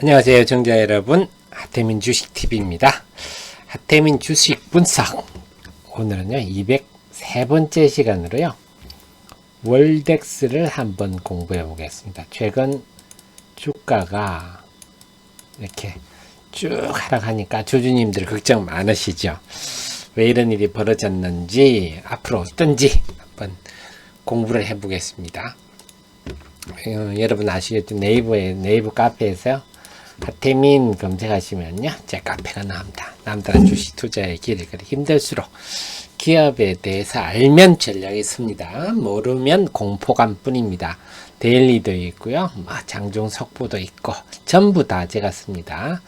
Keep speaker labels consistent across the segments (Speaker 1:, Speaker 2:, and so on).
Speaker 1: 안녕하세요, 정자 여러분. 하태민 주식TV입니다. 하태민 주식 분석. 오늘은요, 203번째 시간으로요, 월덱스를 한번 공부해 보겠습니다. 최근 주가가 이렇게 쭉 하락하니까 주주님들 걱정 많으시죠? 왜 이런 일이 벌어졌는지, 앞으로 어떤지 한번 공부를 해 보겠습니다. 여러분 아시겠죠? 네이버 카페에서요, 하태민 검색하시면요, 제 카페가 나옵니다. 남다른 주식 투자의 길을 그리 힘들수록 기업에 대해서 알면 전략이 있습니다. 모르면 공포감 뿐입니다. 데일리도 있고요, 장중 속보도 있고, 전부 다 제가 씁니다.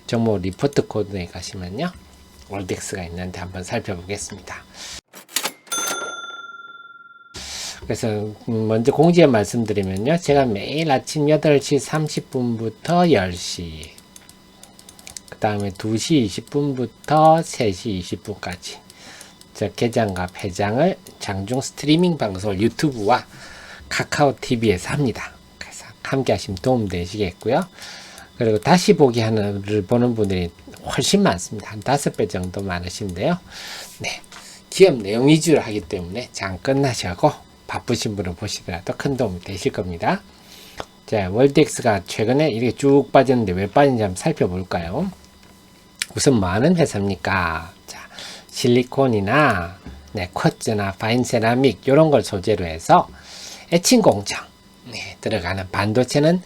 Speaker 1: 종목 리포트 코드에 가시면요, 월덱스가 있는데 한번 살펴보겠습니다. 그래서 먼저 공지에 말씀드리면요, 제가 매일 아침 8시 30분부터 10시, 그 다음에 2시 20분부터 3시 20분까지 저 개장과 폐장을 장중 스트리밍 방송을 유튜브와 카카오 TV에서 합니다. 그래서 함께 하시면 도움 되시겠고요. 그리고 다시 보기 하나를 보는 분들이 훨씬 많습니다. 한 5배 정도 많으신데요. 네, 기업 내용 위주로 하기 때문에 장 끝나셔고 바쁘신 분을 보시더라도 큰 도움이 되실 겁니다. 자, 월덱스가 최근에 이렇게 쭉 빠졌는데 왜 빠진지 한번 살펴볼까요? 우선 많은 회사입니까? 자, 실리콘이나 쿼츠나 파인세라믹 이런 걸 소재로 해서 에칭 공정 들어가는 반도체는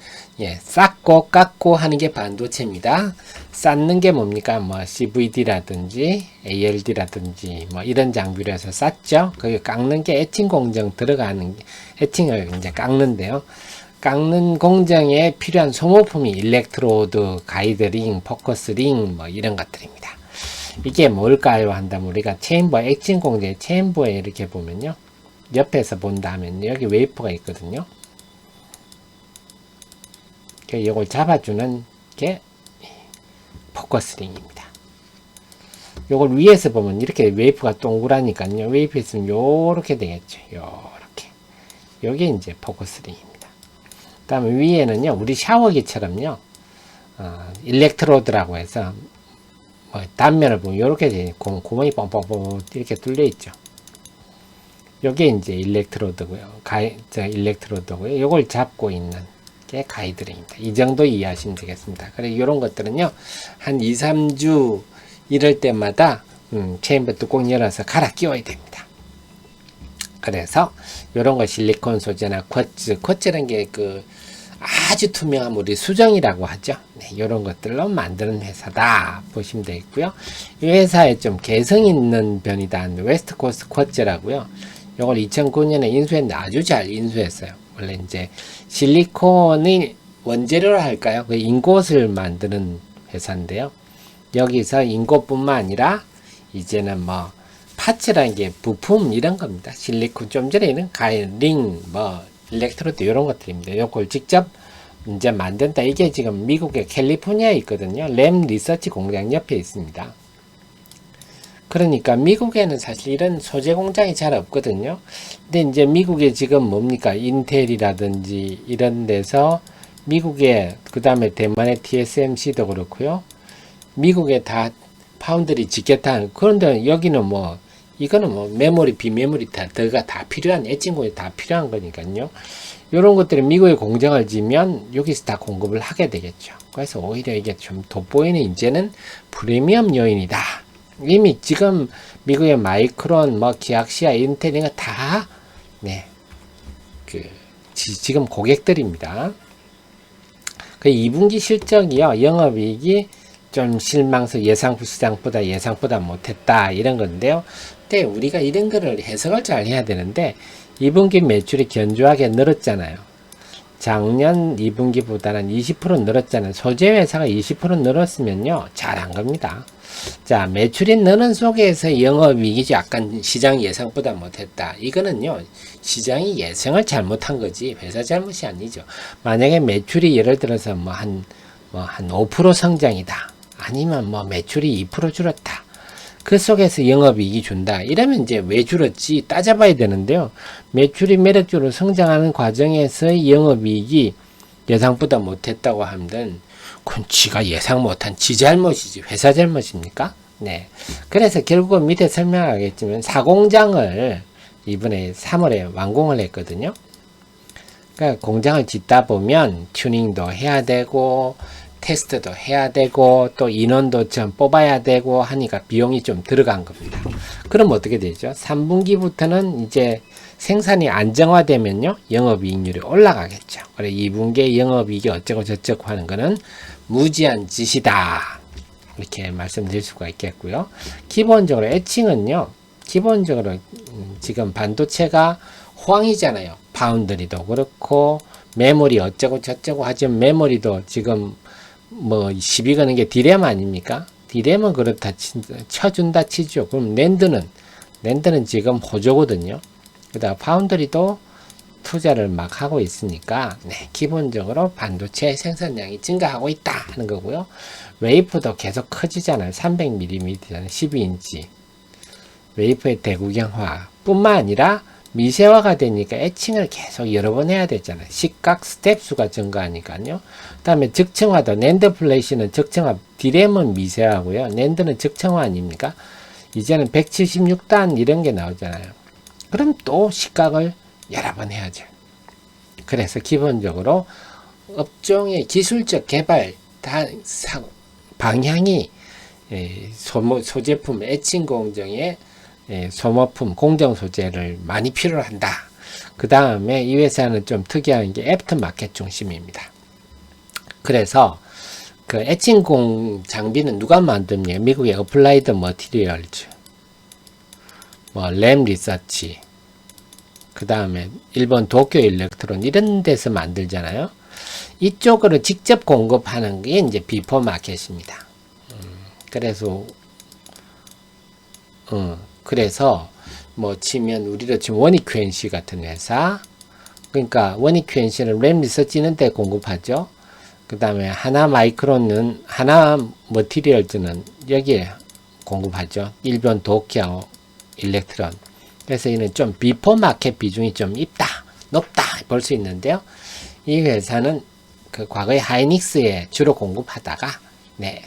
Speaker 1: 쌓고 깎고 하는 게 반도체입니다. 쌓는 게 뭡니까? CVD라든지 ALD라든지 이런 장비로 해서 쌓죠. 거기 깎는 게 에칭 공정 들어가는 에칭을 이제 깎는데요. 깎는 공정에 필요한 소모품이 일렉트로드, 가이드링, 포커스링 이런 것들입니다. 이게 뭘까요? 한다면 우리가 체인버 액칭 공정의 체인버에 이렇게 보면요, 옆에서 본다면 여기 웨이퍼가 있거든요. 이걸 잡아주는 게 포커스링입니다. 이걸 위에서 보면 이렇게 웨이프가 동그라니까요. 웨이프 있으면 요렇게 되겠죠. 요렇게. 요게 이제 포커스링입니다. 그 다음에 위에는요, 우리 샤워기처럼요, 일렉트로드라고 해서 단면을 보면 요렇게 구멍이 뻥뻥뻥 이렇게 뚫려 있죠. 요게 이제 일렉트로드고요. 일렉트로드고요. 요걸 잡고 있는 게 가이드링입니다. 이 정도 이해하시면 되겠습니다. 그리고 이런 것들은요, 한 2, 3주 이럴 때마다 체인버 뚜껑 열어서 갈아 끼워야 됩니다. 그래서 이런 거 실리콘 소재나 쿼츠라는 게 아주 투명한 우리 수정이라고 하죠. 이런 것들로 만드는 회사다 보시면 되겠고요. 이 회사에 좀 개성 있는 편이다. 웨스트코스트 쿼츠라고요. 이걸 2009년에 인수했는데 아주 잘 인수했어요. 원래 이제 실리콘이 원재료로 할까요? 그 인곳을 만드는 회사인데요. 여기서 인곳뿐만 아니라 이제는 파츠라는 게 부품 이런 겁니다. 실리콘 좀 전에는 링, 일렉트로드 이런 것들입니다. 이걸 직접 이제 만든다. 이게 지금 미국의 캘리포니아에 있거든요. 램 리서치 공장 옆에 있습니다. 그러니까 미국에는 사실 이런 소재 공장이 잘 없거든요. 근데 이제 미국에 지금 뭡니까? 인텔이라든지 이런 데서 미국에, 그 다음에 대만의 TSMC도 그렇고요. 미국에 다 파운드리 짓겠다. 그런데 여기는 이거는 메모리, 비메모리 더가 다 필요한, 에칭공이 다 필요한 거니까요. 이런 것들이 미국에 공장을 지면 여기서 다 공급을 하게 되겠죠. 그래서 오히려 이게 좀 돋보이는 이제는 프리미엄 요인이다. 이미 지금 미국의 마이크론, 기악시아, 인텔 이거 다 지금 고객들입니다. 그 2분기 실적이요, 영업이익이 좀 예상보다 못했다 이런 건데요. 근데 우리가 이런 거를 해석을 잘 해야 되는데 2분기 매출이 견조하게 늘었잖아요. 작년 2분기보다는 20% 늘었잖아요. 소재 회사가 20% 늘었으면요, 잘한 겁니다. 자, 매출이 느는 속에서 영업이익이 약간 시장 예상보다 못했다. 이거는요, 시장이 예상을 잘못한 거지 회사 잘못이 아니죠. 만약에 매출이 예를 들어서 한 5% 성장이다. 아니면 매출이 2% 줄었다. 그 속에서 영업이익이 준다. 이러면 이제 왜 줄었지 따져봐야 되는데요. 매출이 매력적으로 성장하는 과정에서 영업이익이 예상보다 못했다고 하면 그건 지가 예상 못한 지 잘못이지 회사 잘못입니까? 네. 그래서 결국은 밑에 설명하겠지만 사공장을 이번에 3월에 완공을 했거든요. 그러니까 공장을 짓다 보면 튜닝도 해야 되고 테스트도 해야 되고 또 인원도 좀 뽑아야 되고 하니까 비용이 좀 들어간 겁니다. 그럼 어떻게 되죠? 3분기부터는 이제 생산이 안정화되면요 영업이익률이 올라가겠죠. 그래 2분기에 영업이익이 어쩌고 저쩌고 하는 거는 무지한 짓이다 이렇게 말씀드릴 수가 있겠고요. 기본적으로 애칭은요 기본적으로 지금 반도체가 호황이잖아요. 파운드리도 그렇고 메모리 어쩌고 저쩌고 하지만 메모리도 지금 뭐 시비 거는 게 디램 아닙니까? 디램은 그렇다 쳐준다 치죠. 그럼 낸드는 지금 호조거든요. 그다음 파운드리도 투자를 막 하고 있으니까 네, 기본적으로 반도체 생산량이 증가하고 있다 하는 거고요. 웨이프도 계속 커지잖아요. 300mm잖아요. 12인치 웨이프의 대구경화 뿐만 아니라 미세화가 되니까 애칭을 계속 여러 번 해야 되잖아요. 식각 스텝 수가 증가하니까요. 그 다음에 적층화도 낸드 플래시는 적층화, 디램은 미세화고요. 낸드는 적층화 아닙니까? 이제는 176단 이런 게 나오잖아요. 그럼 또 식각을 여러 번 해야죠. 그래서 기본적으로 업종의 기술적 개발 방향이 소제품 애칭 공정의 소모품 공정 소재를 많이 필요로 한다. 그 다음에 이 회사는 좀 특이한 게 애프터마켓 중심입니다. 그래서 그 애칭 장비는 누가 만듭니까? 미국의 어플라이드 머티리얼즈, 뭐 램 리서치, 그 다음에 일본 도쿄 일렉트론 이런 데서 만들잖아요. 이쪽으로 직접 공급하는 게 이제 비포 마켓입니다. 그래서 뭐 치면 우리로 치면 원익QNC 같은 회사, 그러니까 원익QNC는 램 리서치 있는 데 공급하죠. 그 다음에 하나 마이크론은 하나 머티리얼즈는 여기에 공급하죠. 일본 도쿄 일렉트론. 그래서 이는 좀 비포 마켓 비중이 좀 높다 볼 수 있는데요. 이 회사는 그 과거에 하이닉스에 주로 공급하다가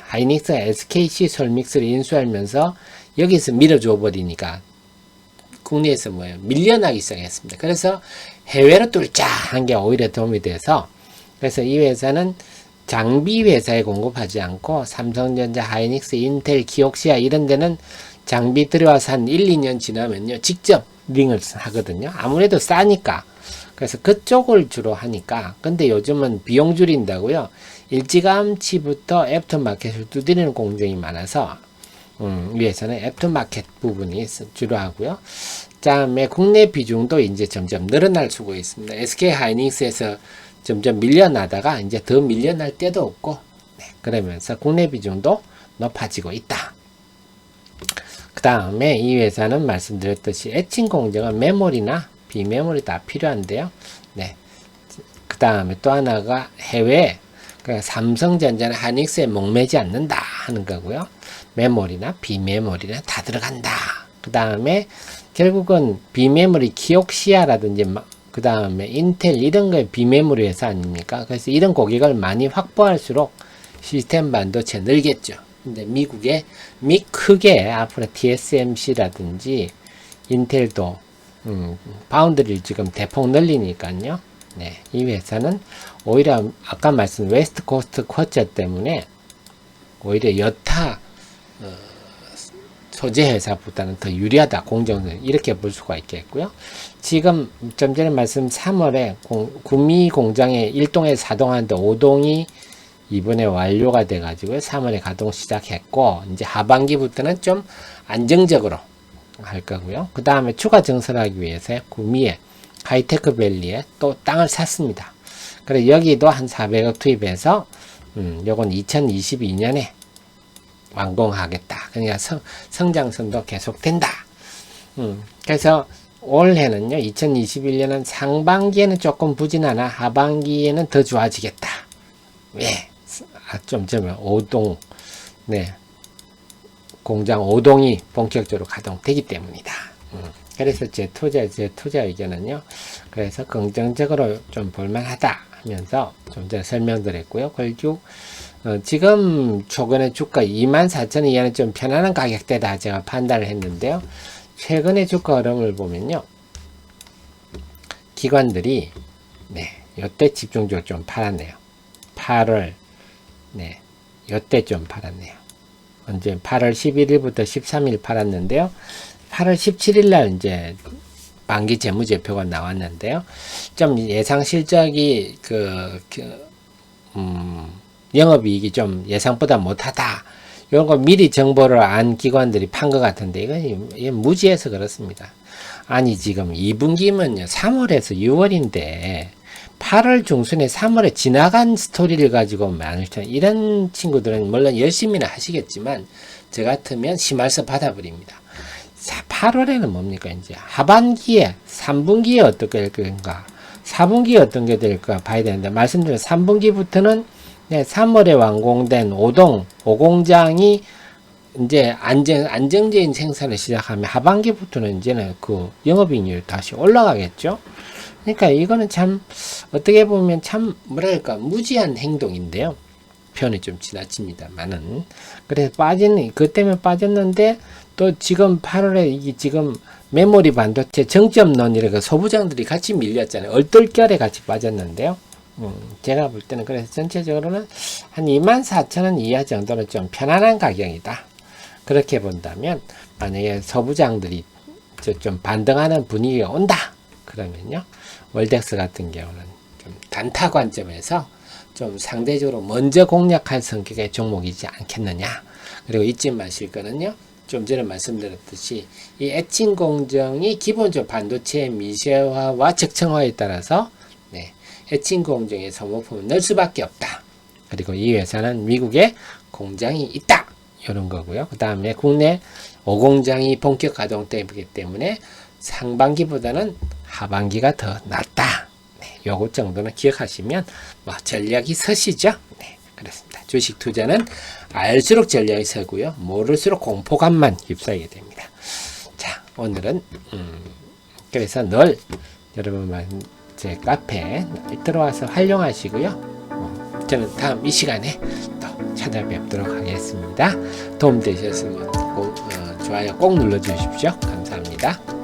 Speaker 1: 하이닉스가 SKC 솔믹스를 인수하면서 여기서 밀어줘 버리니까 국내에서 밀려나기 시작했습니다. 그래서 해외로 뚫자한 게 오히려 도움이 돼서 그래서 이 회사는 장비 회사에 공급하지 않고 삼성전자, 하이닉스, 인텔, 키옥시아 이런 데는 장비 들여와서 한 1, 2년 지나면요 직접 링을 하거든요. 아무래도 싸니까. 그래서 그쪽을 주로 하니까 근데 요즘은 비용 줄인다고요. 일찌감치부터 애프터마켓을 두드리는 공정이 많아서 위에서는 애프터마켓 부분이 주로 하고요. 다음에 국내 비중도 이제 점점 늘어날 수가 있습니다. SK 하이닉스에서 점점 밀려나다가 이제 더 밀려날 때도 없고 그러면서 국내 비중도 높아지고 있다. 그 다음에 이 회사는 말씀드렸듯이 애칭 공정은 메모리나 비메모리 다 필요한데요. 그 다음에 또 하나가 해외 그러니까 삼성전자는 하이닉스에 목매지 않는다 하는 거고요. 메모리나 비메모리나 다 들어간다. 그 다음에 결국은 비메모리 키옥시아라든지 그 다음에 인텔 이런 거에 비메모리 회사 아닙니까? 그래서 이런 고객을 많이 확보할수록 시스템 반도체 늘겠죠. 근데 미국에 크게 앞으로 TSMC라든지 인텔도 파운드리를 지금 대폭 늘리니까요. 이 회사는 오히려 아까 말씀 웨스트 코스트 쿼처 때문에 오히려 여타 소재 회사보다는 더 유리하다. 공정은 이렇게 볼 수가 있겠고요. 지금 좀 전에 말씀 3월에 구미 공장에 1동에 4동하는데 5동이 이번에 완료가 돼 가지고 3월에 가동 시작했고 이제 하반기부터는 좀 안정적으로 할 거고요. 그 다음에 추가 증설하기 위해서 구미에 하이테크 밸리에 또 땅을 샀습니다. 그래서 여기도 한 400억 투입해서 요건 2022년에 완공하겠다. 그러니까 성장선도 계속된다. 그래서 올해는요, 2021년은 상반기에는 조금 부진하나 하반기에는 더 좋아지겠다. 왜? 좀 전에 5동, 공장 5동이 본격적으로 가동되기 때문이다. 그래서 제 투자 의견은요, 그래서 긍정적으로 좀 볼만하다 하면서 좀 전에 설명드렸고요. 결국, 지금 최근에 주가 24,000원 이하는 좀 편안한 가격대다 제가 판단을 했는데요. 최근의 주가 흐름을 보면요. 기관들이 네, 요때 집중적으로 좀 팔았네요. 8월 네, 요때 좀 팔았네요. 언제 8월 11일부터 13일 팔았는데요. 8월 17일 날 이제 만기 재무제표가 나왔는데요. 좀 예상 실적이 영업이익이 좀 예상보다 못하다. 이런 거 미리 정보를 안 기관들이 판 것 같은데 이건 무지해서 그렇습니다. 아니 지금 2분기면요 3월에서 6월인데 8월 중순에 3월에 지나간 스토리를 가지고 많죠. 이런 친구들은 물론 열심히는 하시겠지만 저 같으면 심할서 받아버립니다. 8월에는 뭡니까 이제 하반기에 3분기에 어떻게 될 건가 4분기에 어떤 게 될까 봐야 되는데 말씀드린 3분기부터는 네, 3월에 완공된 5공장이 이제 안정적인 생산을 시작하면 하반기부터는 이제는 그 영업이익률이 다시 올라가겠죠. 그러니까 이거는 참 어떻게 보면 참 뭐랄까 무지한 행동인데요. 표현이 좀 지나칩니다만은 그래서 그 때문에 빠졌는데 또 지금 8월에 이게 지금 메모리 반도체 정점론이라고 소부장들이 같이 밀렸잖아요. 얼떨결에 같이 빠졌는데요. 제가 볼 때는 그래서 전체적으로는 한 24,000원 이하 정도는 좀 편안한 가격이다. 그렇게 본다면 만약에 소부장들이 좀 반등하는 분위기가 온다. 그러면요. 월덱스 같은 경우는 좀 단타 관점에서 좀 상대적으로 먼저 공략할 성격의 종목이지 않겠느냐. 그리고 잊지 마실 거는요. 좀 전에 말씀드렸듯이 이 애칭 공정이 기본적으로 반도체의 미세화와 적층화에 따라서 네, 애칭 공정의 소모품을 넣을 수밖에 없다. 그리고 이 회사는 미국에 공장이 있다. 이런 거고요. 그 다음에 국내 5공장이 본격 가동되기 때문에 상반기보다는 하반기가 더 낫다. 네, 요것 정도는 기억하시면 뭐 전략이 서시죠. 네, 그렇습니다. 주식 투자는 알수록 전략이 서고요. 모를수록 공포감만 휩싸이게 됩니다. 자, 오늘은 그래서 늘 여러분 제 카페에 들어와서 활용하시고요. 저는 다음 이 시간에 또 찾아뵙도록 하겠습니다. 도움되셨으면 좋아요 꼭 눌러주십시오. 감사합니다.